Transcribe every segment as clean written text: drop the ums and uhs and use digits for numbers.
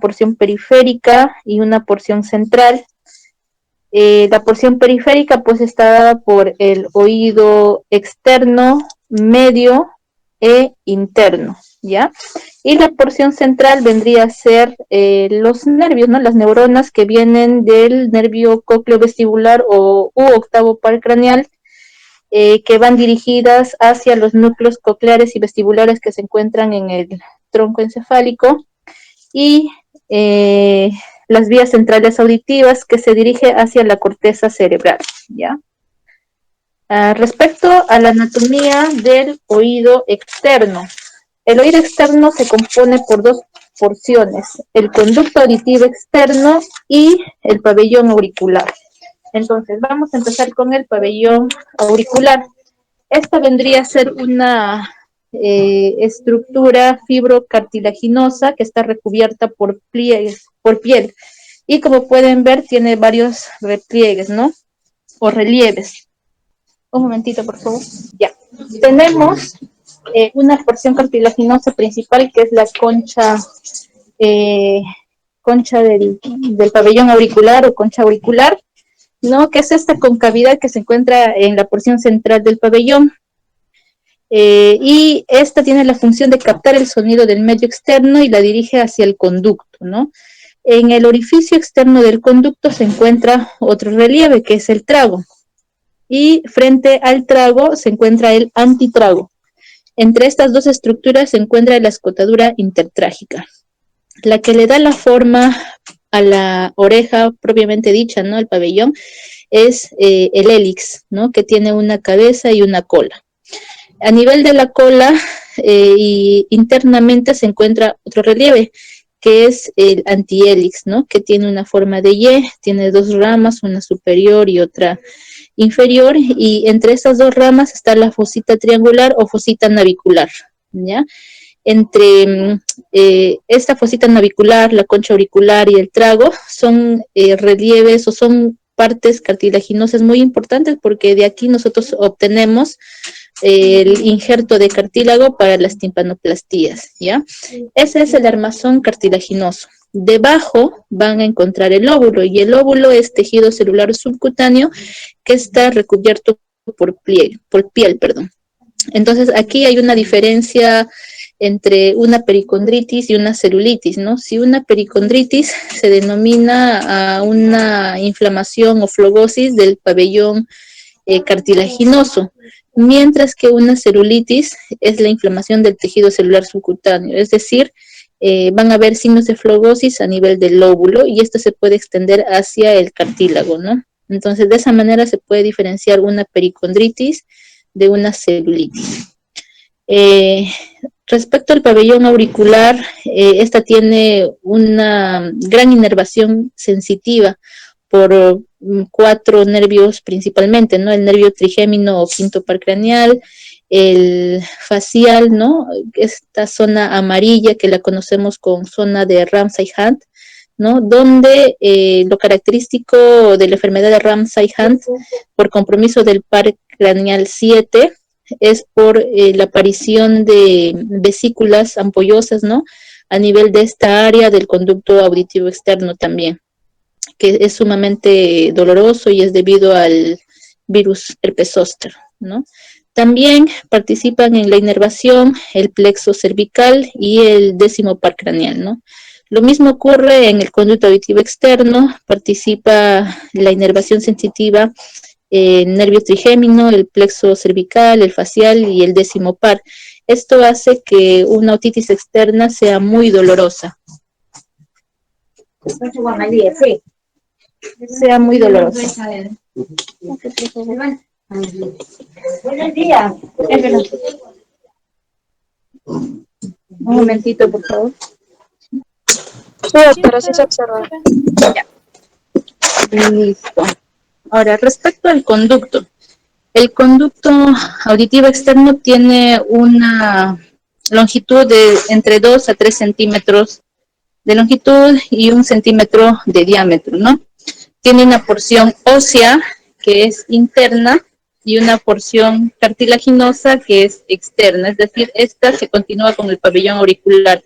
porción periférica y una porción central. La porción periférica pues está dada por el oído externo, medio e interno, ¿ya? Y la porción central vendría a ser los nervios, ¿no? Las neuronas que vienen del nervio cócleo vestibular u octavo par craneal, que van dirigidas hacia los núcleos cocleares y vestibulares que se encuentran en el tronco encefálico, y eh, las vías centrales auditivas que se dirige hacia la corteza cerebral, ¿ya? Respecto a la anatomía del oído externo, el oído externo se compone por dos porciones, el conducto auditivo externo y el pabellón auricular. Entonces, vamos a empezar con el pabellón auricular. Esta vendría a ser una estructura fibrocartilaginosa que está recubierta por pliegues, por piel. Y como pueden ver, tiene varios repliegues, ¿no? O relieves. Un momentito, por favor. Ya. Tenemos una porción cartilaginosa principal que es la eh, concha del pabellón auricular o concha auricular, ¿no? Que es esta concavidad que se encuentra en la porción central del pabellón. Y esta tiene la función de captar el sonido del medio externo y la dirige hacia el conducto, ¿no? En el orificio externo del conducto se encuentra otro relieve, que es el trago. Y frente al trago se encuentra el antitrago. Entre estas dos estructuras se encuentra la escotadura intertrágica, la que le da la forma a la oreja propiamente dicha, ¿no? El pabellón, es el hélix, ¿no? Que tiene una cabeza y una cola. A nivel de la cola y internamente se encuentra otro relieve, que es el antihélix, ¿no? Que tiene una forma de Y, tiene dos ramas, una superior y otra inferior, y entre esas dos ramas está la fosita triangular o fosita navicular, ¿ya? Entre esta fosita navicular, la concha auricular y el trago son relieves o son partes cartilaginosas muy importantes, porque de aquí nosotros obtenemos el injerto de cartílago para las timpanoplastías, ¿ya? Ese es el armazón cartilaginoso. Debajo van a encontrar el óvulo, y el óvulo es tejido celular subcutáneo que está recubierto por piel, perdón. Entonces, aquí hay una diferencia entre una pericondritis y una celulitis, ¿no? Si una pericondritis se denomina a una inflamación o flogosis del pabellón cartilaginoso, mientras que una celulitis es la inflamación del tejido celular subcutáneo, es decir, van a haber signos de flogosis a nivel del lóbulo, y esto se puede extender hacia el cartílago, ¿no? Entonces, de esa manera se puede diferenciar una pericondritis de una celulitis. Eh, Respecto al pabellón auricular, esta tiene una gran inervación sensitiva por cuatro nervios principalmente, ¿no? El nervio trigémino o quinto par craneal, el facial, ¿no? Esta zona amarilla que la conocemos con zona de Ramsay-Hunt, ¿no? Donde lo característico de la enfermedad de Ramsay-Hunt por compromiso del par craneal 7 es por la aparición de vesículas ampollosas, ¿no? A nivel de esta área del conducto auditivo externo también, que es sumamente doloroso y es debido al virus herpes zóster, ¿no? También participan en la inervación el plexo cervical y el décimo par craneal, ¿no? Lo mismo ocurre en el conducto auditivo externo, participa la inervación sensitiva, el nervio trigémino, el plexo cervical, el facial y el décimo par. Esto hace que una otitis externa sea muy dolorosa. Sea muy dolorosa. Buenos días. Un momentito, por favor. Sí, doctora, sí se observa. Ya. Listo. Ahora, respecto al conducto. El conducto auditivo externo tiene una longitud de entre 2 a 3 centímetros de longitud y 1 centímetro de diámetro, ¿no? Tiene una porción ósea que es interna y una porción cartilaginosa que es externa, es decir, esta se continúa con el pabellón auricular.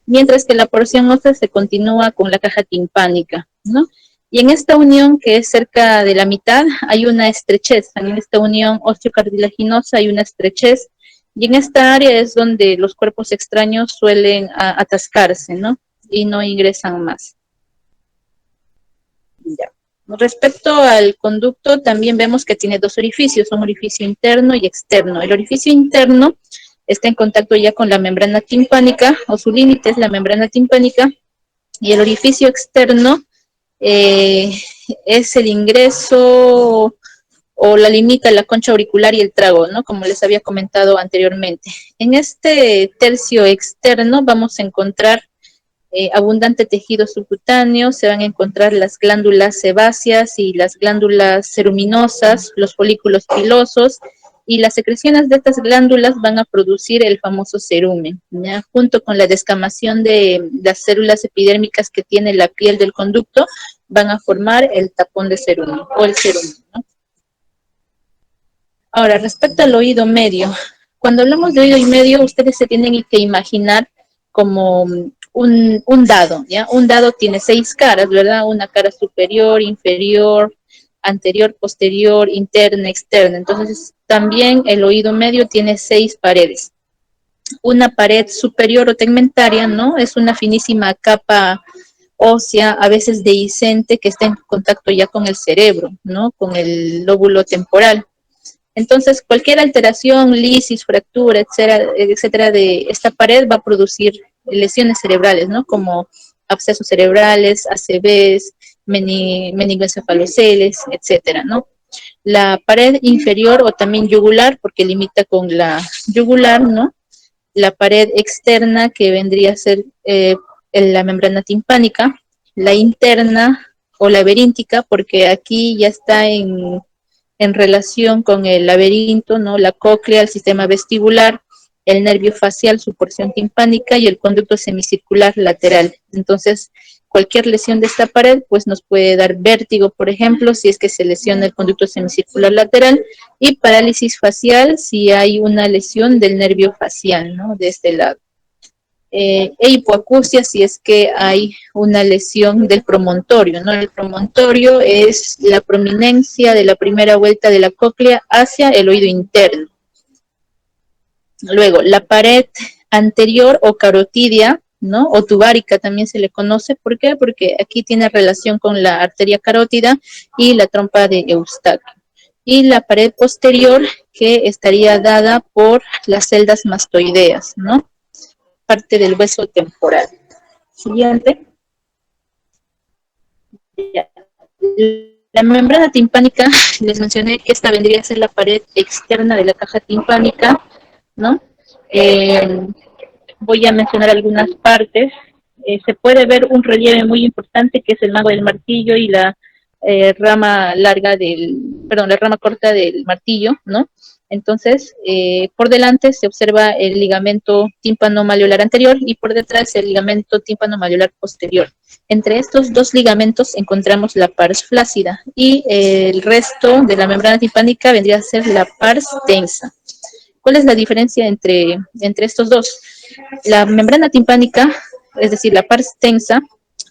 mientras que la porción ósea se continúa con la caja timpánica, ¿no? Y en esta unión, que es cerca de la mitad, hay una estrechez. En esta unión osteocartilaginosa hay una estrechez. Y en esta área es donde los cuerpos extraños suelen atascarse, ¿no? Y no ingresan más. Ya. Respecto al conducto, también vemos que tiene dos orificios, un orificio interno y externo. El orificio interno está en contacto ya con la membrana timpánica, o su límite es la membrana timpánica, y el orificio externo es el ingreso o la limita la concha auricular y el trago, ¿no? Como les había comentado anteriormente. En este tercio externo vamos a encontrar abundante tejido subcutáneo, se van a encontrar las glándulas sebáceas y las glándulas ceruminosas, los folículos pilosos, y las secreciones de estas glándulas van a producir el famoso cerumen, ¿ya? Junto con la descamación de las células epidérmicas que tiene la piel del conducto, van a formar el tapón de cerumen o el cerumen, ¿no? Ahora, respecto al oído medio, cuando hablamos de oído y medio, ustedes se tienen que imaginar como un dado, ¿ya? Un dado tiene 6 caras, ¿verdad? Una cara superior, inferior, anterior, posterior, interna, externa. Entonces, también el oído medio tiene 6 paredes. Una pared superior o tegmentaria, ¿no? Es una finísima capa ósea, a veces dehiscente, que está en contacto ya con el cerebro, ¿no? Con el lóbulo temporal. Entonces, cualquier alteración, lisis, fractura, etcétera, etcétera, de esta pared va a producir lesiones cerebrales, ¿no? Como abscesos cerebrales, ACVs, meningoencefaloceles, etcétera, ¿no? La pared inferior o también yugular, porque limita con la yugular, ¿no? La pared externa, que vendría a ser la membrana timpánica, la interna o laberíntica, porque aquí ya está en relación con el laberinto, ¿no? La cóclea, el sistema vestibular, el nervio facial, su porción timpánica y el conducto semicircular lateral. Entonces, cualquier lesión de esta pared, pues nos puede dar vértigo, por ejemplo, si es que se lesiona el conducto semicircular lateral, y parálisis facial si hay una lesión del nervio facial, ¿no? De este lado. E hipoacusia si es que hay una lesión del promontorio, ¿no? El promontorio es la prominencia de la primera vuelta de la cóclea hacia el oído interno. Luego, la pared anterior o carotidia, ¿no? O tubárica también se le conoce. ¿Por qué? Porque aquí tiene relación con la arteria carótida y la trompa de Eustaquio. Y la pared posterior, que estaría dada por las celdas mastoideas, ¿no? Parte del hueso temporal. Siguiente. La membrana timpánica, les mencioné que esta vendría a ser la pared externa de la caja timpánica, ¿no? Eh, Voy a mencionar algunas partes. Se puede ver un relieve muy importante que es el mango del martillo y la rama larga la rama corta del martillo, ¿no? Entonces, por delante se observa el ligamento tímpano-malleolar anterior y por detrás el ligamento tímpano-malleolar posterior. Entre estos dos ligamentos encontramos la pars flácida y el resto de la membrana timpánica vendría a ser la pars tensa. ¿Cuál es la diferencia entre estos dos? La membrana timpánica, es decir, la pars tensa,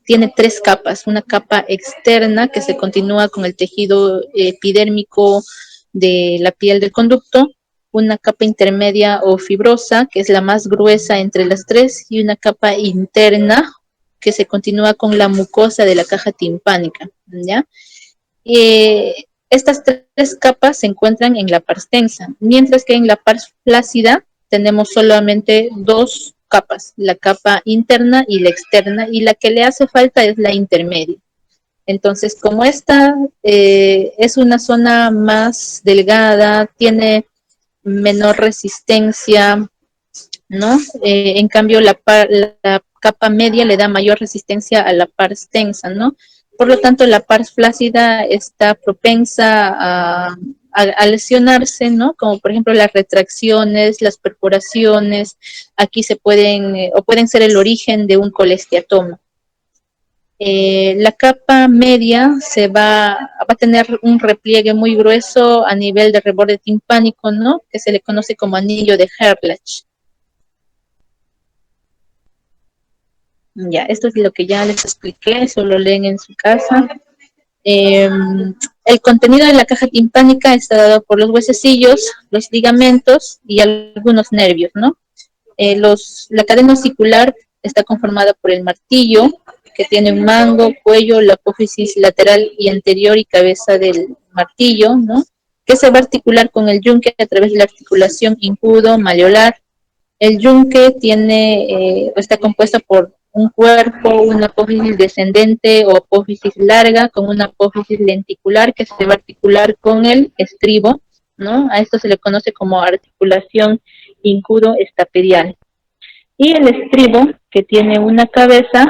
tiene 3 capas. Una capa externa que se continúa con el tejido epidérmico de la piel del conducto, una capa intermedia o fibrosa, que es la más gruesa entre las 3, y una capa interna que se continúa con la mucosa de la caja timpánica, ¿ya? Estas 3 capas se encuentran en la pars tensa, mientras que en la pars flácida tenemos solamente 2 capas, la capa interna y la externa, y la que le hace falta es la intermedia. Entonces, como esta es una zona más delgada, tiene menor resistencia, ¿no? En cambio, la capa media le da mayor resistencia a la pars tensa, ¿no? Por lo tanto, la pars flácida está propensa a lesionarse, ¿no? Como por ejemplo las retracciones, las perforaciones, aquí se pueden, o pueden ser el origen de un colesteatoma. La capa media va a tener un repliegue muy grueso a nivel de reborde timpánico, ¿no? Que se le conoce como anillo de Herlach. Ya, esto es lo que ya les expliqué, eso lo leen en su casa. Eh, el contenido de la caja timpánica está dado por los huesecillos, los ligamentos y algunos nervios, ¿no? La cadena osicular está conformada por el martillo, que tiene un mango, cuello, la apófisis lateral y anterior y cabeza del martillo, ¿no? Que se va a articular con el yunque a través de la articulación incudo-malleolar. El yunque está compuesto por un cuerpo, una apófisis descendente o apófisis larga con una apófisis lenticular que se va a articular con el estribo, ¿no? A esto se le conoce como articulación incudo-estapedial. Y el estribo, que tiene una cabeza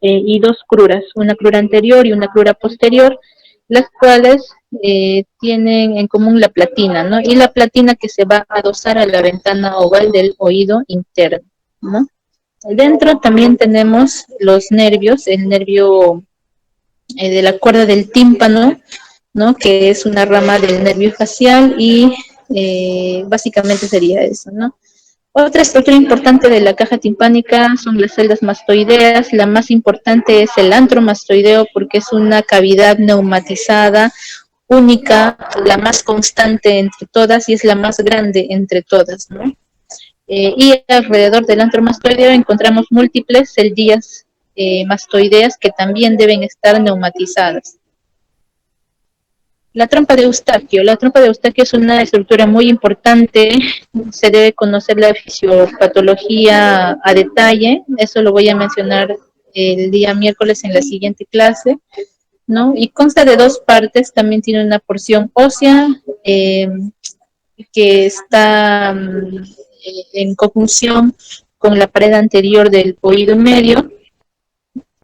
y dos cruras, una crura anterior y una crura posterior, las cuales tienen en común la platina, ¿no? Y la platina que se va a adosar a la ventana oval del oído interno, ¿no? Dentro también tenemos los nervios, el nervio de la cuerda del tímpano, ¿no? Que es una rama del nervio facial y básicamente sería eso, ¿no? Otra estructura importante de la caja timpánica son las celdas mastoideas. La más importante es el antro mastoideo porque es una cavidad neumatizada, única, la más constante entre todas y es la más grande entre todas, ¿no? Y alrededor del antro mastoideo encontramos múltiples celdillas mastoideas que también deben estar neumatizadas. La trompa de Eustaquio. La trompa de Eustaquio es una estructura muy importante. Se debe conocer la fisiopatología a detalle. Eso lo voy a mencionar el día miércoles en la siguiente clase, ¿no? Y consta de dos partes. También tiene una porción ósea que está en conjunción con la pared anterior del oído medio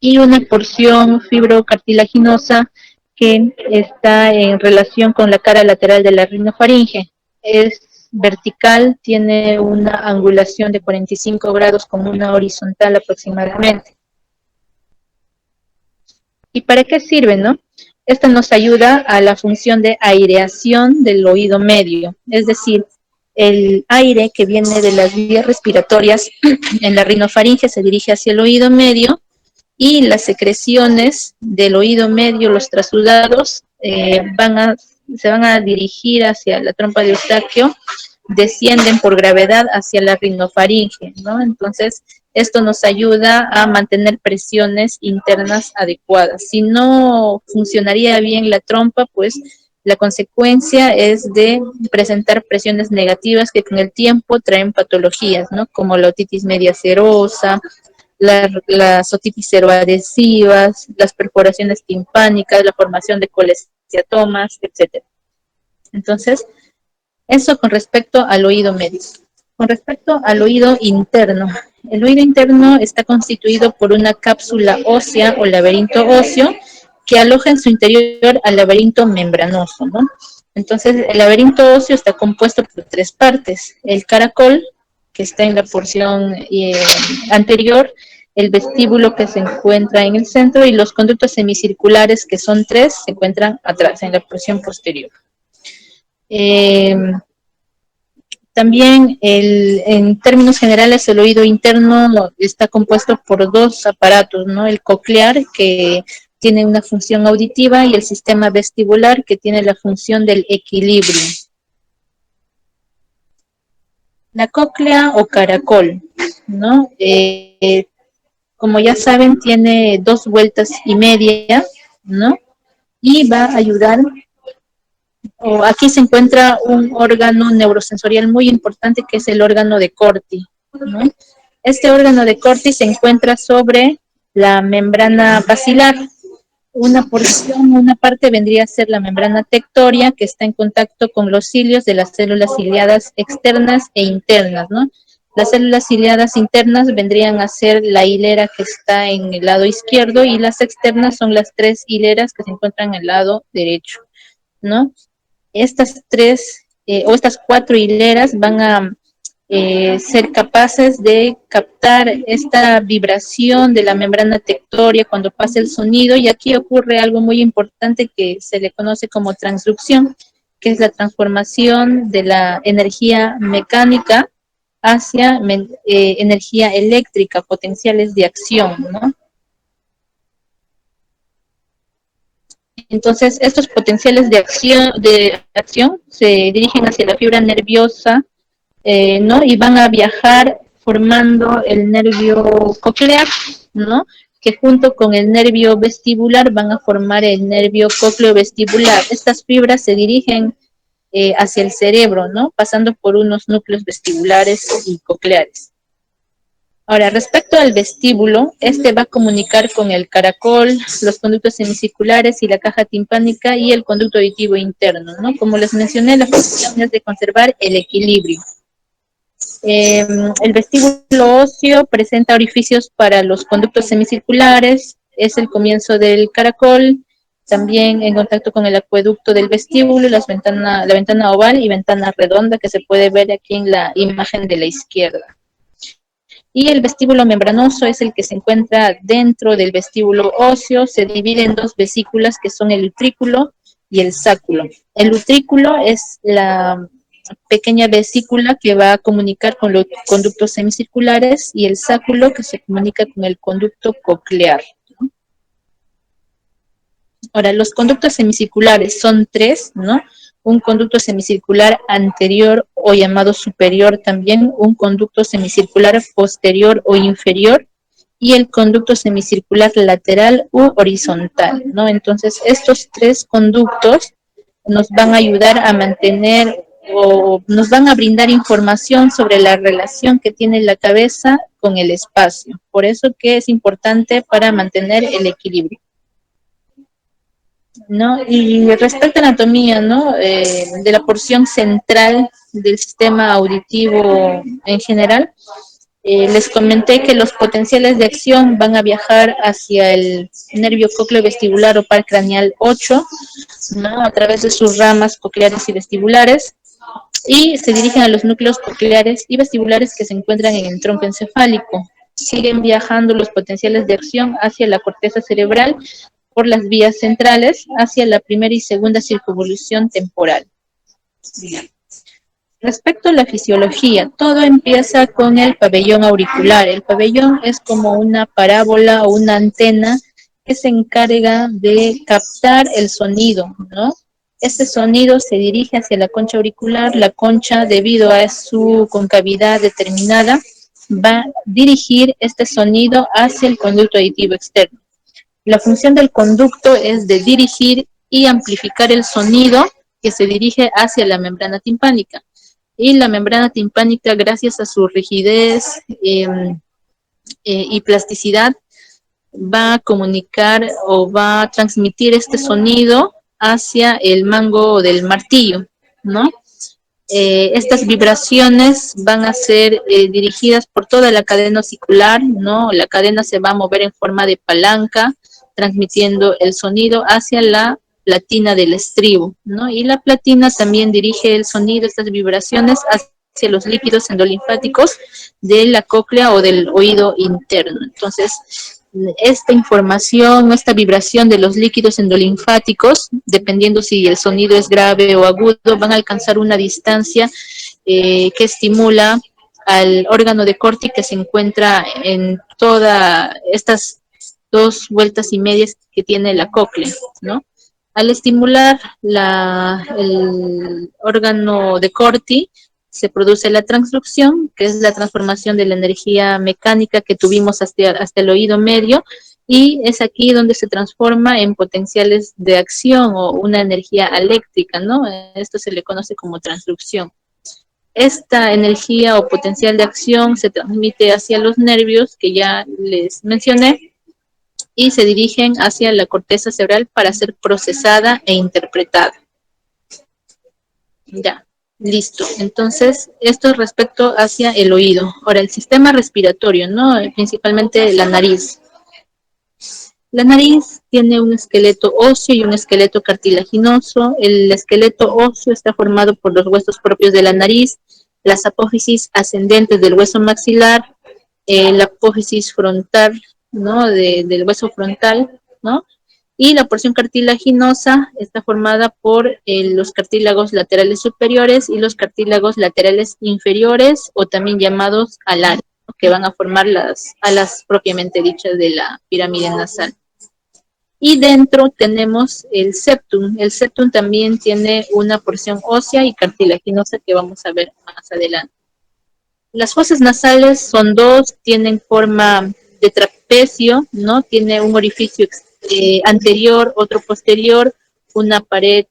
y una porción fibrocartilaginosa que está en relación con la cara lateral de la rinofaringe. Es vertical, tiene una angulación de 45 grados con una horizontal aproximadamente. ¿Y para qué sirve, no? Esta nos ayuda a la función de aireación del oído medio, es decir, el aire que viene de las vías respiratorias en la rinofaringe se dirige hacia el oído medio y las secreciones del oído medio, los trasudados, se van a dirigir hacia la trompa de Eustaquio, descienden por gravedad hacia la rinofaringe, ¿no? Entonces, esto nos ayuda a mantener presiones internas adecuadas. Si no funcionaría bien la trompa, pues la consecuencia es de presentar presiones negativas que con el tiempo traen patologías, ¿no? Como la otitis media serosa, las otitis seroadhesivas, las perforaciones timpánicas, la formación de colesteatomas, etcétera. Entonces, eso con respecto al oído medio. Con respecto al oído interno, el oído interno está constituido por una cápsula ósea o laberinto óseo que aloja en su interior al laberinto membranoso, ¿no? Entonces, el laberinto óseo está compuesto por tres partes. El caracol, que está en la porción anterior, el vestíbulo que se encuentra en el centro y los conductos semicirculares, que son tres, se encuentran atrás, en la porción posterior. También en términos generales el oído interno está compuesto por dos aparatos, ¿no? El coclear, que tiene una función auditiva, y el sistema vestibular, que tiene la función del equilibrio. La cóclea o caracol, ¿no? Como ya saben, tiene 2,5 vueltas, ¿no? Y va a ayudar. Aquí se encuentra un órgano neurosensorial muy importante que es el órgano de Corti, ¿no? Este órgano de Corti se encuentra sobre la membrana basilar. Una parte vendría a ser la membrana tectoria, que está en contacto con los cilios de las células ciliadas externas e internas, ¿no? Las células ciliadas internas vendrían a ser la hilera que está en el lado izquierdo y las externas son las tres hileras que se encuentran en el lado derecho, ¿no? Estas estas cuatro hileras van a ser capaces de captar esta vibración de la membrana tectoria cuando pasa el sonido, y aquí ocurre algo muy importante que se le conoce como transducción, que es la transformación de la energía mecánica hacia energía eléctrica, potenciales de acción, ¿no? Entonces, estos potenciales de acción se dirigen hacia la fibra nerviosa, ¿no? Y van a viajar formando el nervio coclear, ¿no? Que junto con el nervio vestibular van a formar el nervio cocleovestibular. Estas fibras se dirigen hacia el cerebro, ¿no? Pasando por unos núcleos vestibulares y cocleares. Ahora, respecto al vestíbulo, este va a comunicar con el caracol, los conductos semicirculares y la caja timpánica y el conducto auditivo interno, ¿no? Como les mencioné, la función es de conservar el equilibrio. El vestíbulo óseo presenta orificios para los conductos semicirculares, es el comienzo del caracol, también en contacto con el acueducto del vestíbulo, la ventana oval y ventana redonda que se puede ver aquí en la imagen de la izquierda. Y el vestíbulo membranoso es el que se encuentra dentro del vestíbulo óseo, se divide en dos vesículas que son el utrículo y el sáculo. El utrículo es la pequeña vesícula que va a comunicar con los conductos semicirculares y el sáculo que se comunica con el conducto coclear. Ahora, los conductos semicirculares son tres, ¿no? Un conducto semicircular anterior o llamado superior también, un conducto semicircular posterior o inferior y el conducto semicircular lateral u horizontal, ¿no? Entonces, estos tres conductos nos van a ayudar a mantener o nos van a brindar información sobre la relación que tiene la cabeza con el espacio. Por eso que es importante para mantener el equilibrio, ¿no? Y respecto a la anatomía, ¿no? De la porción central del sistema auditivo en general, les comenté que los potenciales de acción van a viajar hacia el nervio cócleo-vestibular o par craneal 8, ¿no? A través de sus ramas cocleares y vestibulares, y se dirigen a los núcleos cocleares y vestibulares que se encuentran en el tronco encefálico. Siguen viajando los potenciales de acción hacia la corteza cerebral por las vías centrales hacia la primera y segunda circunvolución temporal. Respecto a la fisiología, todo empieza con el pabellón auricular. El pabellón es como una parábola o una antena que se encarga de captar el sonido, ¿no? Este sonido se dirige hacia la concha auricular. La concha, debido a su concavidad determinada, va a dirigir este sonido hacia el conducto auditivo externo. La función del conducto es de dirigir y amplificar el sonido que se dirige hacia la membrana timpánica. Y la membrana timpánica, gracias a su rigidez y plasticidad, va a comunicar o va a transmitir este sonido hacia el mango del martillo, ¿no? Estas vibraciones van a ser dirigidas por toda la cadena osicular, ¿no? La cadena se va a mover en forma de palanca, transmitiendo el sonido hacia la platina del estribo, ¿no? Y la platina también dirige el sonido, estas vibraciones, hacia los líquidos endolinfáticos de la cóclea o del oído interno. Entonces, esta información, esta vibración de los líquidos endolinfáticos, dependiendo si el sonido es grave o agudo, van a alcanzar una distancia que estimula al órgano de Corti que se encuentra en todas estas 2 vueltas y medias que tiene la cóclea, ¿no? Al estimular el órgano de Corti, se produce la transducción, que es la transformación de la energía mecánica que tuvimos hasta el oído medio, y es aquí donde se transforma en potenciales de acción o una energía eléctrica, ¿no? Esto se le conoce como transducción. Esta energía o potencial de acción se transmite hacia los nervios, que ya les mencioné, y se dirigen hacia la corteza cerebral para ser procesada e interpretada. Ya, listo. Entonces, esto es respecto hacia el oído. Ahora, el sistema respiratorio, ¿no? Principalmente la nariz. La nariz tiene un esqueleto óseo y un esqueleto cartilaginoso. El esqueleto óseo está formado por los huesos propios de la nariz, las apófisis ascendentes del hueso maxilar, la apófisis frontal, ¿no? Del hueso frontal, ¿no? Y la porción cartilaginosa está formada por los cartílagos laterales superiores y los cartílagos laterales inferiores, o también llamados alares, ¿no?, que van a formar las alas propiamente dichas de la pirámide nasal. Y dentro tenemos el septum. El septum también tiene una porción ósea y cartilaginosa que vamos a ver más adelante. Las fosas nasales son dos, tienen forma de trapecio, ¿no? Tiene un orificio anterior, otro posterior, una pared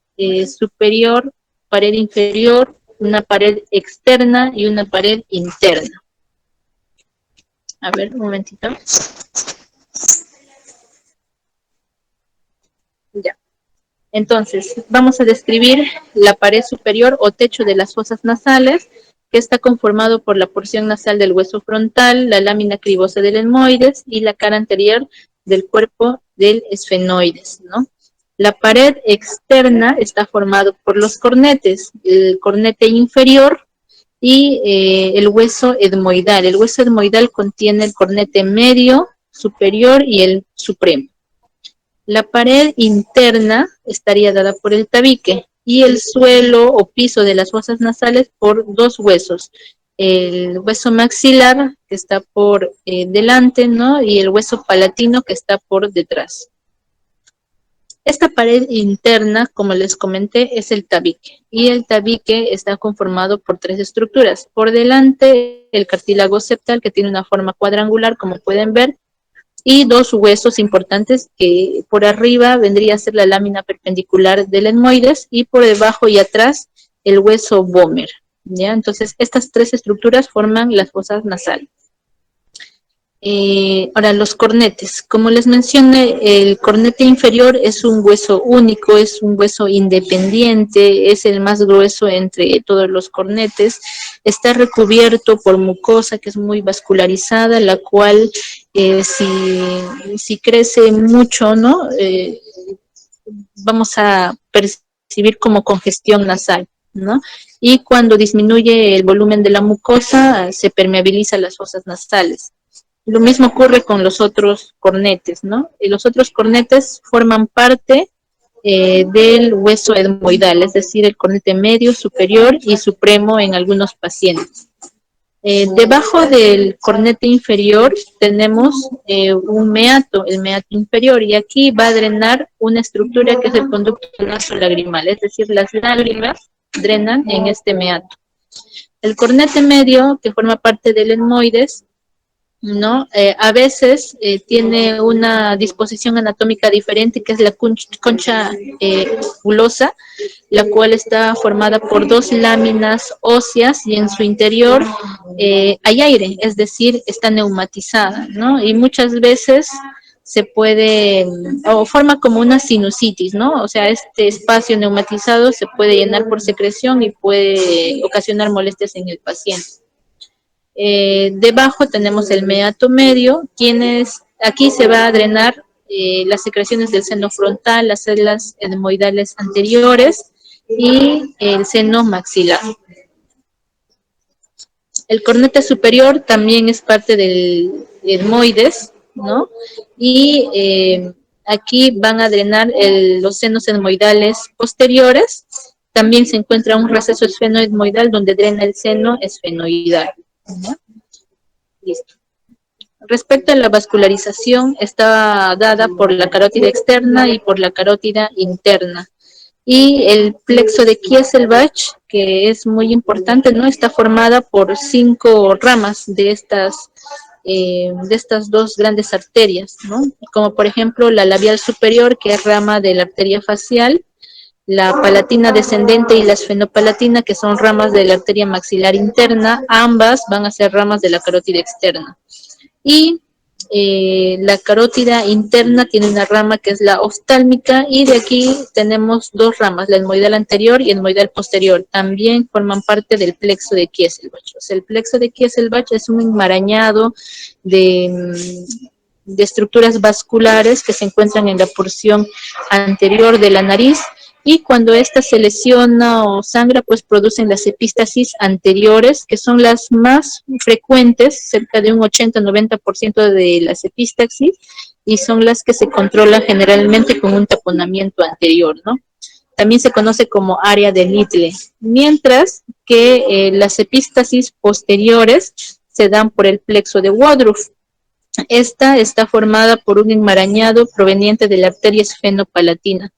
superior, pared inferior, una pared externa y una pared interna. A ver, un momentito. Ya. Entonces, vamos a describir la pared superior o techo de las fosas nasales, que está conformado por la porción nasal del hueso frontal, la lámina cribosa del etmoides y la cara anterior del cuerpo del esfenoides, ¿no? La pared externa está formada por los cornetes, el cornete inferior y el hueso etmoidal. El hueso etmoidal contiene el cornete medio, superior y el supremo. La pared interna estaría dada por el tabique y el suelo o piso de las fosas nasales por dos huesos. El hueso maxilar, que está por delante, ¿no? Y el hueso palatino, que está por detrás. Esta pared interna, como les comenté, es el tabique. Y el tabique está conformado por tres estructuras. Por delante, el cartílago septal, que tiene una forma cuadrangular, como pueden ver, y dos huesos importantes que por arriba vendría a ser la lámina perpendicular del etmoides y por debajo y atrás el hueso vómer, ¿ya? Entonces, estas tres estructuras forman las fosas nasales. Ahora, los cornetes. Como les mencioné, el cornete inferior es un hueso único, es un hueso independiente, es el más grueso entre todos los cornetes. Está recubierto por mucosa que es muy vascularizada, la cual si crece mucho, ¿no? Vamos a percibir como congestión nasal, ¿no? Y cuando disminuye el volumen de la mucosa, se permeabiliza las fosas nasales. Lo mismo ocurre con los otros cornetes, ¿no? Y los otros cornetes forman parte del hueso etmoidal, es decir, el cornete medio, superior y supremo en algunos pacientes. Debajo del cornete inferior tenemos un meato, el meato inferior, y aquí va a drenar una estructura que es el conducto nasolagrimal, es decir, las lágrimas drenan en este meato. El cornete medio, que forma parte del etmoides, ¿no? A veces tiene una disposición anatómica diferente, que es la concha gulosa, la cual está formada por dos láminas óseas y en su interior hay aire, es decir, está neumatizada, ¿no? Y muchas veces se puede, o forma como una sinusitis, ¿no? O sea, este espacio neumatizado se puede llenar por secreción y puede ocasionar molestias en el paciente. Debajo tenemos el meato medio, quienes aquí se va a drenar las secreciones del seno frontal, las células etmoidales anteriores y el seno maxilar. El cornete superior también es parte del etmoides, ¿no? Y aquí van a drenar los senos etmoidales posteriores. También se encuentra un receso esfenoetmoidal donde drena el seno esfenoidal, ¿no? Listo. Respecto a la vascularización, está dada por la carótida externa y por la carótida interna. Y el plexo de Kieselbach, que es muy importante, ¿no? Está formada por 5 ramas de estas dos grandes arterias, ¿no? Como por ejemplo la labial superior, que es rama de la arteria facial, la palatina descendente y la esfenopalatina, que son ramas de la arteria maxilar interna, ambas van a ser ramas de la carótida externa. Y la carótida interna tiene una rama que es la oftálmica, y de aquí tenemos dos ramas, la etmoidal anterior y el etmoidal posterior. También forman parte del plexo de Kieselbach. O sea, el plexo de Kieselbach es un enmarañado de estructuras vasculares que se encuentran en la porción anterior de la nariz, y cuando ésta se lesiona o sangra, pues producen las epístasis anteriores, que son las más frecuentes, cerca de un 80-90% de las epístasis, y son las que se controlan generalmente con un taponamiento anterior, ¿no? También se conoce como área de Little, mientras que las epístasis posteriores se dan por el plexo de Woodruff. Esta está formada por un enmarañado proveniente de la arteria esfenopalatina.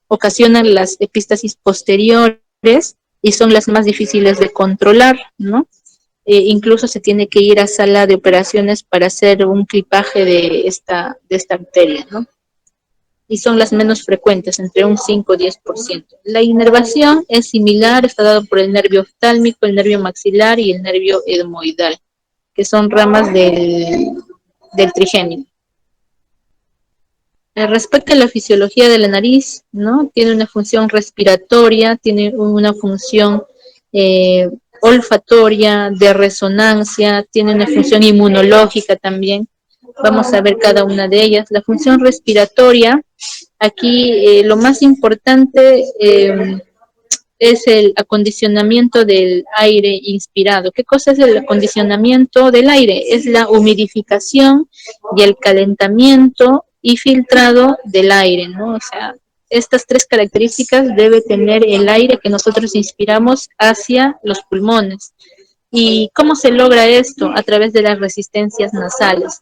Ocasionan las epístasis posteriores y son las más difíciles de controlar, ¿no? Incluso se tiene que ir a sala de operaciones para hacer un clipaje de esta arteria, ¿no? Y son las menos frecuentes, entre un 5 o 10%. La inervación es similar, está dado por el nervio oftálmico, el nervio maxilar y el nervio etmoidal, que son ramas del trigémino. Respecto a la fisiología de la nariz, ¿no? Tiene una función respiratoria, tiene una función eh, olfatoria, de resonancia, tiene una función inmunológica también. Vamos a ver cada una de ellas. La función respiratoria, aquí lo más importante es el acondicionamiento del aire inspirado. ¿Qué cosa es el acondicionamiento del aire? Es la humidificación y el calentamiento y filtrado del aire, ¿no? O sea, estas tres características debe tener el aire que nosotros inspiramos hacia los pulmones. ¿Y cómo se logra esto? A través de las resistencias nasales.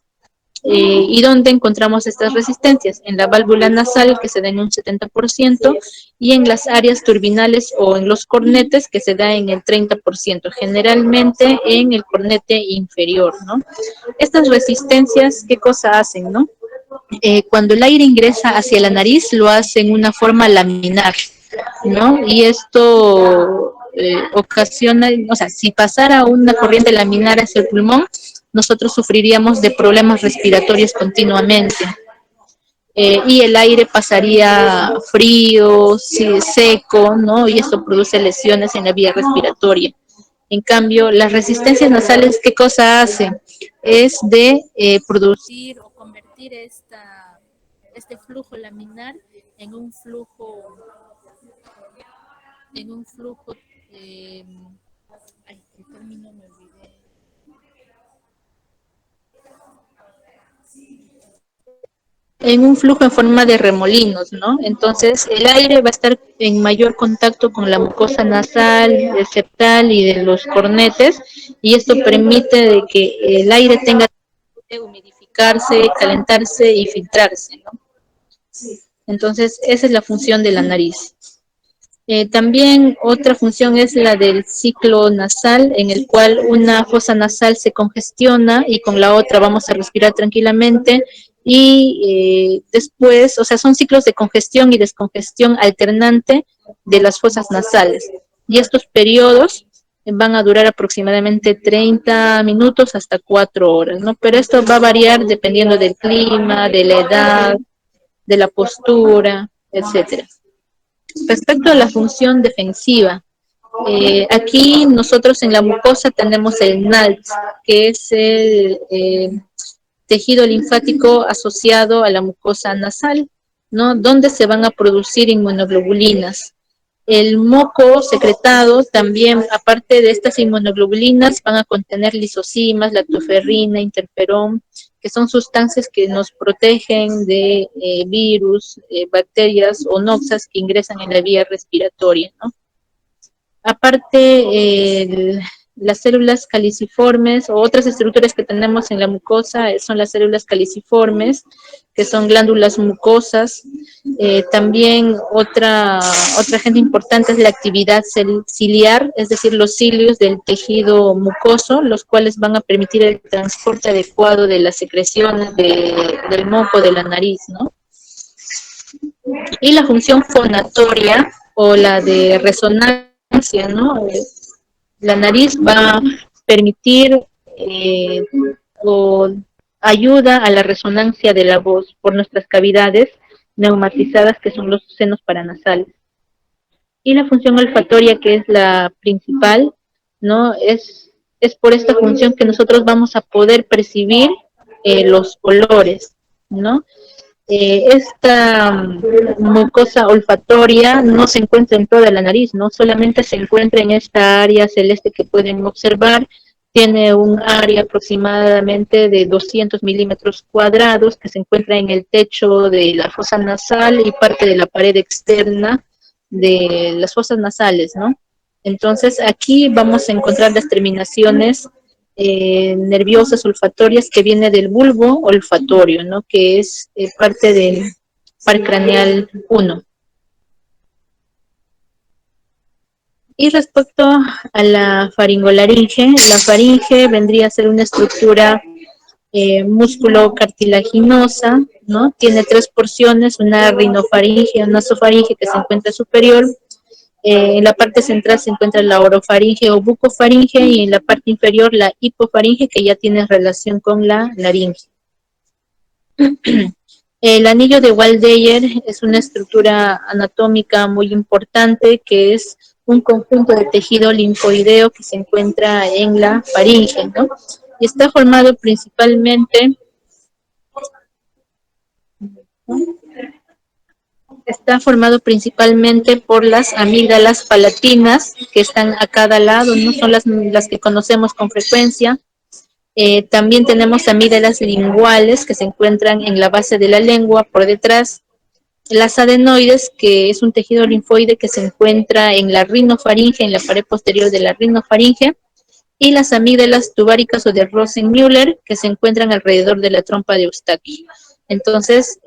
¿Y dónde encontramos estas resistencias? En la válvula nasal, que se da en un 70%, y en las áreas turbinales o en los cornetes, que se da en el 30%, generalmente en el cornete inferior, ¿no? Estas resistencias, ¿qué cosa hacen, no? Cuando el aire ingresa hacia la nariz, lo hace en una forma laminar, ¿no? Y esto ocasiona, o sea, si pasara una corriente laminar hacia el pulmón, nosotros sufriríamos de problemas respiratorios continuamente. Y el aire pasaría frío, seco, ¿no? Y esto produce lesiones en la vía respiratoria. En cambio, las resistencias nasales, ¿qué cosa hacen? Es de producir o convertir este flujo laminar en un flujo, en un flujo, ay, qué término me olvidé. En un flujo en forma de remolinos, ¿no? Entonces, el aire va a estar en mayor contacto con la mucosa nasal, el septal y de los cornetes, y esto permite de que el aire tenga que humidificarse, calentarse y filtrarse, ¿no? Entonces, esa es la función de la nariz. También otra función es la del ciclo nasal, en el cual una fosa nasal se congestiona y con la otra vamos a respirar tranquilamente y después, o sea, son ciclos de congestión y descongestión alternante de las fosas nasales. Y estos periodos van a durar aproximadamente 30 minutos hasta 4 horas, ¿no? Pero esto va a variar dependiendo del clima, de la edad, de la postura, etcétera. Respecto a la función defensiva, aquí nosotros en la mucosa tenemos el NALT, que es el tejido linfático asociado a la mucosa nasal, ¿no? Donde se van a producir inmunoglobulinas. El moco secretado también, aparte de estas inmunoglobulinas, van a contener lisocimas, lactoferrina, interferón, que son sustancias que nos protegen de virus, bacterias o noxas que ingresan en la vía respiratoria, ¿no? Aparte, las células caliciformes o otras estructuras que tenemos en la mucosa son las células caliciformes, que son glándulas mucosas. También otra agente importante es la actividad ciliar, es decir, los cilios del tejido mucoso, los cuales van a permitir el transporte adecuado de las secreciones del moco de la nariz, ¿no? Y la función fonatoria o la de resonancia, ¿no? La nariz va a permitir o ayuda a la resonancia de la voz por nuestras cavidades neumatizadas, que son los senos paranasales. Y la función olfatoria, que es la principal, ¿no? Es por esta función que nosotros vamos a poder percibir los olores, ¿no? Esta mucosa olfatoria no se encuentra en toda la nariz, no solamente se encuentra en esta área celeste que pueden observar, Tiene un área aproximadamente de 200 milímetros cuadrados que se encuentra en el techo de la fosa nasal y parte de la pared externa de las fosas nasales, ¿no? Entonces aquí vamos a encontrar las terminaciones nerviosas olfatorias que viene del bulbo olfatorio, ¿no? Que es parte del par craneal 1. Y respecto a la faringolaringe, la faringe vendría a ser una estructura músculo-cartilaginosa, ¿no? Tiene tres porciones, una rinofaringe, una nasofaringe que se encuentra superior. En la parte central se encuentra la orofaringe o bucofaringe y en la parte inferior la hipofaringe que ya tiene relación con la laringe. El anillo de Waldeyer es una estructura anatómica muy importante que es un conjunto de tejido linfoideo que se encuentra en la faringe, ¿no? Y está formado principalmente por las amígdalas palatinas que están a cada lado, no son las que conocemos con frecuencia. También tenemos amígdalas linguales que se encuentran en la base de la lengua por detrás. Las adenoides, que es un tejido linfoide que se encuentra en la rinofaringe, en la pared posterior de la rinofaringe, y las amígdalas tubáricas o de Rosenmüller, que se encuentran alrededor de la trompa de Eustaquio. Entonces,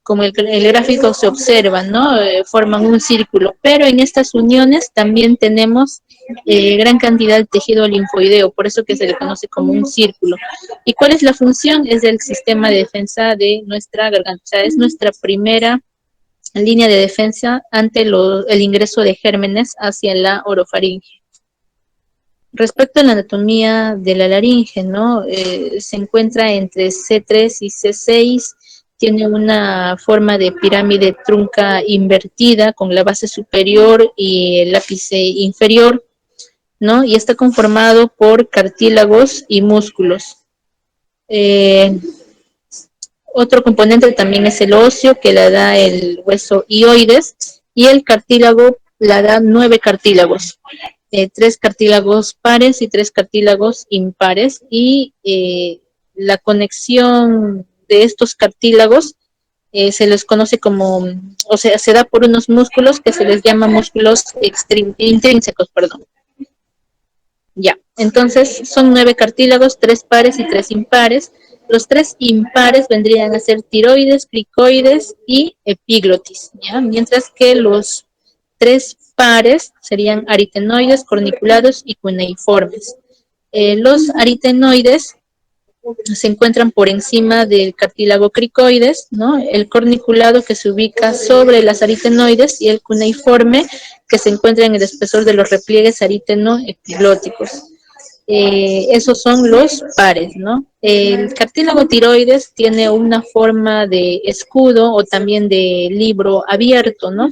como el gráfico se observa, ¿no? Forman un círculo, pero en estas uniones también tenemos gran cantidad de tejido linfoideo, por eso que se le conoce como un círculo. ¿Y cuál es la función? Es del sistema de defensa de nuestra garganta, o sea, es nuestra primera línea de defensa ante el ingreso de gérmenes hacia la orofaringe. Respecto a la anatomía de la laringe, ¿no? Se encuentra entre C3 y C6, tiene una forma de pirámide trunca invertida con la base superior y el ápice inferior, ¿no? Y está conformado por cartílagos y músculos. Otro componente también es el óseo, que la da el hueso hioides, y el cartílago la da 9 cartílagos. 3 cartílagos pares y 3 cartílagos impares, y la conexión de estos cartílagos se les conoce como, o sea, se da por unos músculos que se les llama músculos intrínsecos, perdón. Ya, entonces son 9 cartílagos, 3 pares y 3 impares. Los 3 impares vendrían a ser tiroides, cricoides y epiglotis, ¿ya? Mientras que los 3 pares serían aritenoides, corniculados y cuneiformes. Los aritenoides se encuentran por encima del cartílago cricoides, ¿no? El corniculado que se ubica sobre las aritenoides y el cuneiforme que se encuentra en el espesor de los repliegues ariteno-epiglóticos. Esos son los pares, ¿no? El cartílago tiroides tiene una forma de escudo o también de libro abierto, ¿no?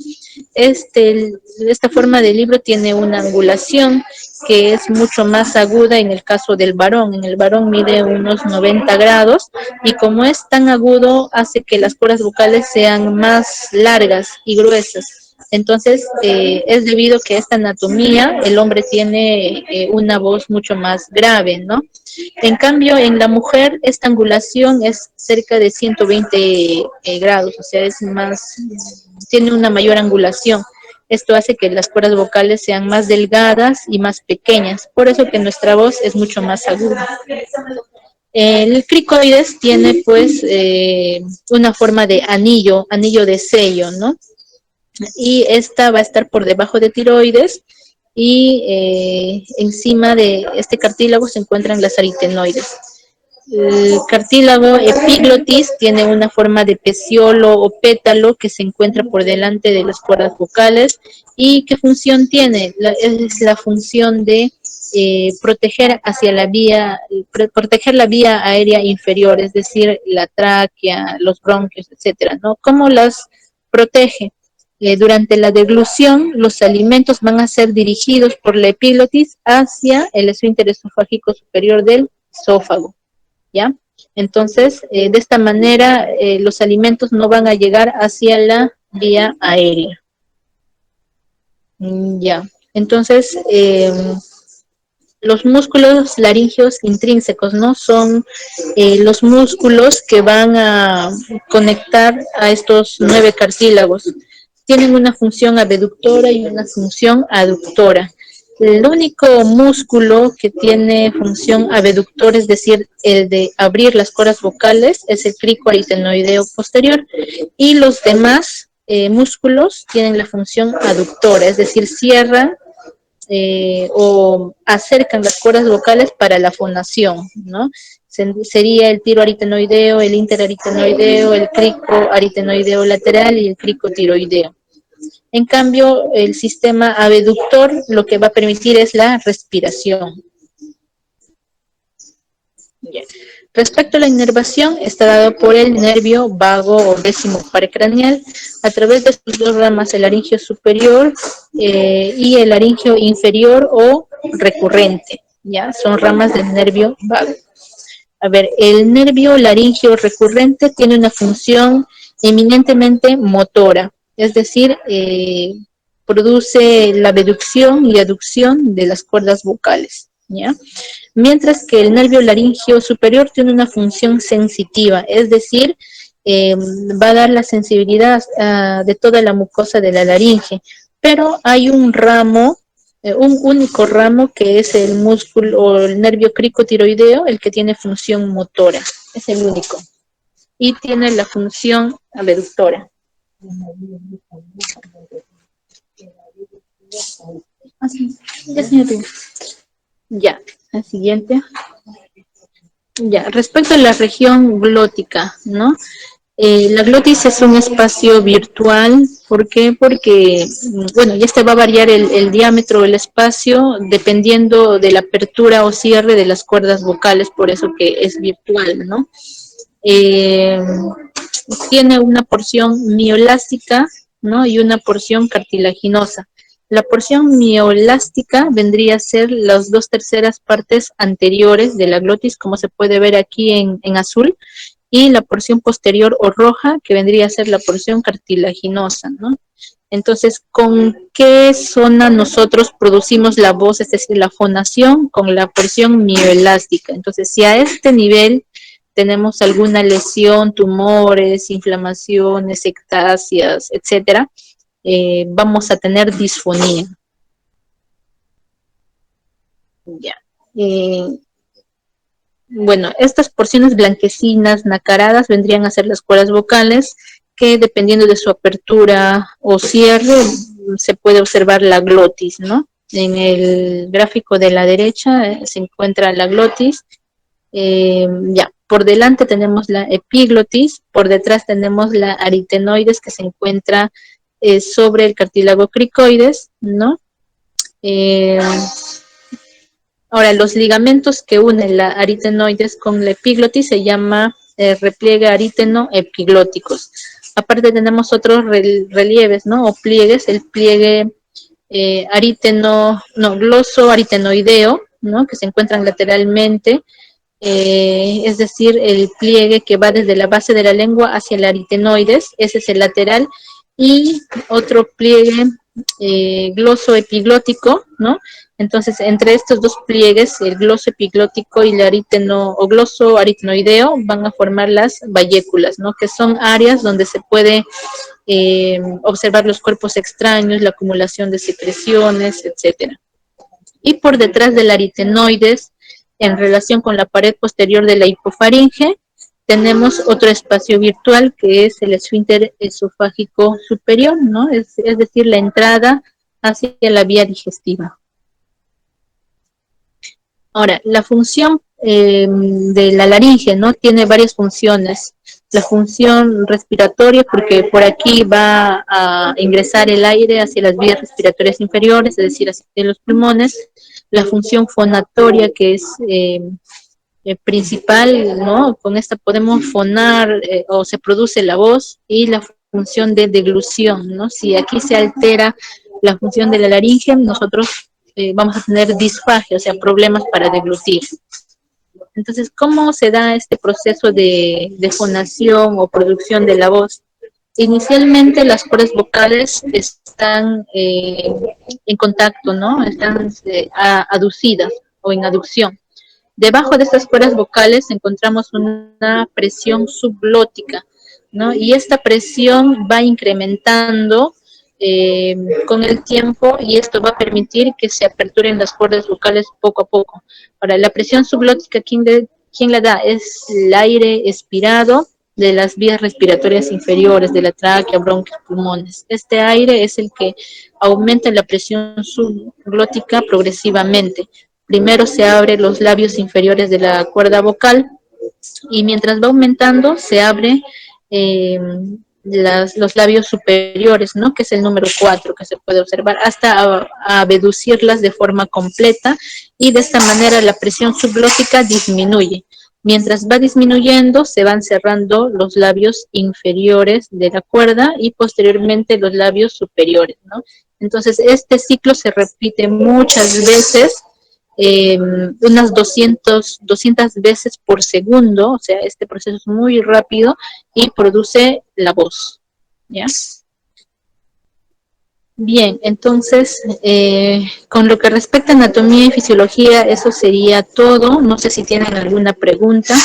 Esta forma de libro tiene una angulación que es mucho más aguda en el caso del varón. En el varón mide unos 90 grados y como es tan agudo hace que las cuerdas vocales sean más largas y gruesas. Entonces, es debido a que esta anatomía, el hombre tiene una voz mucho más grave, ¿no? En cambio, en la mujer, esta angulación es cerca de 120 grados, o sea, tiene una mayor angulación. Esto hace que las cuerdas vocales sean más delgadas y más pequeñas, por eso que nuestra voz es mucho más aguda. El cricoides tiene pues una forma de anillo de sello, ¿no? Y esta va a estar por debajo de tiroides y encima de este cartílago se encuentran las aritenoides. El cartílago epiglotis tiene una forma de peciolo o pétalo que se encuentra por delante de las cuerdas vocales. ¿Y qué función tiene? Es la función de proteger proteger la vía aérea inferior, es decir, la tráquea, los bronquios, etcétera, ¿no? ¿Cómo las protege? Durante la deglución, los alimentos van a ser dirigidos por la epiglotis hacia el esfínter esofágico superior del esófago, ¿ya? Entonces, de esta manera, los alimentos no van a llegar hacia la vía aérea. Ya, entonces, los músculos laríngeos intrínsecos, ¿no? Son los músculos que van a conectar a estos 9 cartílagos. Tienen una función abductora y una función aductora. El único músculo que tiene función abductora, es decir, el de abrir las cuerdas vocales, es el crico aritenoideo posterior, y los demás músculos tienen la función aductora, es decir, cierran o acercan las cuerdas vocales para la fonación, ¿no? Sería el tiro aritenoideo, el interaritenoideo, el crico aritenoideo lateral y el crico tiroideo. En cambio, el sistema abductor lo que va a permitir es la respiración. Bien. Respecto a la inervación, está dado por el nervio vago o décimo paracraneal a través de sus dos ramas, el laringio superior y el laringio inferior o recurrente. ¿Ya? Son ramas del nervio vago. A ver, el nervio laringio recurrente tiene una función eminentemente motora, es decir, produce la abducción y aducción de las cuerdas vocales, ¿ya? Mientras que el nervio laringio superior tiene una función sensitiva, es decir, va a dar la sensibilidad de toda la mucosa de la laringe, pero hay un ramo, un único ramo que es el músculo o el nervio cricotiroideo, el que tiene función motora, es el único, y tiene la función abductora. Ya, señor. Ya, la siguiente. Ya, respecto a la región glótica, ¿no? La glotis es un espacio virtual, ¿por qué? Porque, bueno, ya este va a variar el diámetro del espacio dependiendo de la apertura o cierre de las cuerdas vocales, por eso que es virtual, ¿no? Tiene una porción miolástica, ¿no? Y una porción cartilaginosa. La porción miolástica vendría a ser las 2/3 partes anteriores de la glotis, como se puede ver aquí en azul, y la porción posterior o roja, que vendría a ser la porción cartilaginosa, ¿no? Entonces, ¿con qué zona nosotros producimos la voz, es decir, la fonación? Con la porción mioelástica. Entonces, si a este nivel tenemos alguna lesión, tumores, inflamaciones, ectasias, etcétera, vamos a tener disfonía. Ya. Bueno, estas porciones blanquecinas, nacaradas, vendrían a ser las cuerdas vocales, que dependiendo de su apertura o cierre, se puede observar la glotis, ¿no? En el gráfico de la derecha se encuentra la glotis. Ya, por delante tenemos la epiglotis, por detrás tenemos la aritenoides que se encuentra sobre el cartílago cricoides, ¿no? Ahora, los ligamentos que unen la aritenoides con la epiglotis se llama repliegue ariteno-epiglóticos. Aparte tenemos otros relieves, ¿no? O pliegues, el pliegue gloso-aritenoideo, ¿no? Que se encuentran lateralmente, es decir, el pliegue que va desde la base de la lengua hacia el aritenoides, ese es el lateral, y otro pliegue gloso-epiglótico, ¿no? Entonces, entre estos dos pliegues, el gloso epiglótico y el ariteno o gloso aritenoideo van a formar las valléculas, ¿no? Que son áreas donde se puede observar los cuerpos extraños, la acumulación de secreciones, etcétera. Y por detrás del aritenoides, en relación con la pared posterior de la hipofaringe, tenemos otro espacio virtual que es el esfínter esofágico superior, ¿no? Es decir, la entrada hacia la vía digestiva. Ahora, la función de la laringe, ¿no? Tiene varias funciones. La función respiratoria, porque por aquí va a ingresar el aire hacia las vías respiratorias inferiores, es decir, hacia los pulmones. La función fonatoria, que es principal, ¿no? Con esta podemos fonar o se produce la voz, y la función de deglución, ¿no? Si aquí se altera la función de la laringe, nosotros vamos a tener disfagia, o sea, problemas para deglutir. Entonces, ¿cómo se da este proceso de fonación o producción de la voz? Inicialmente las cuerdas vocales están en contacto, ¿no? Están aducidas. o en aducción. Debajo de estas cuerdas vocales encontramos una presión subglótica, ¿no? Y esta presión va incrementando eh, con el tiempo y esto va a permitir que se aperturen las cuerdas vocales poco a poco. Ahora, la presión subglótica, ¿quién la da? Es el aire expirado de las vías respiratorias inferiores, de la tráquea, bronquios, pulmones. Este aire es el que aumenta la presión subglótica progresivamente. Primero se abren los labios inferiores de la cuerda vocal y mientras va aumentando se abre eh, los labios superiores, ¿no? Que es el número 4 que se puede observar, hasta abducirlas de forma completa y de esta manera la presión subglótica disminuye. Mientras va disminuyendo, se van cerrando los labios inferiores de la cuerda y posteriormente los labios superiores, ¿no? Entonces, este ciclo se repite muchas veces, unas 200 veces por segundo, o sea, este proceso es muy rápido y produce la voz, ¿ya? Bien, entonces, con lo que respecta a anatomía y fisiología, eso sería todo. No sé si tienen alguna pregunta.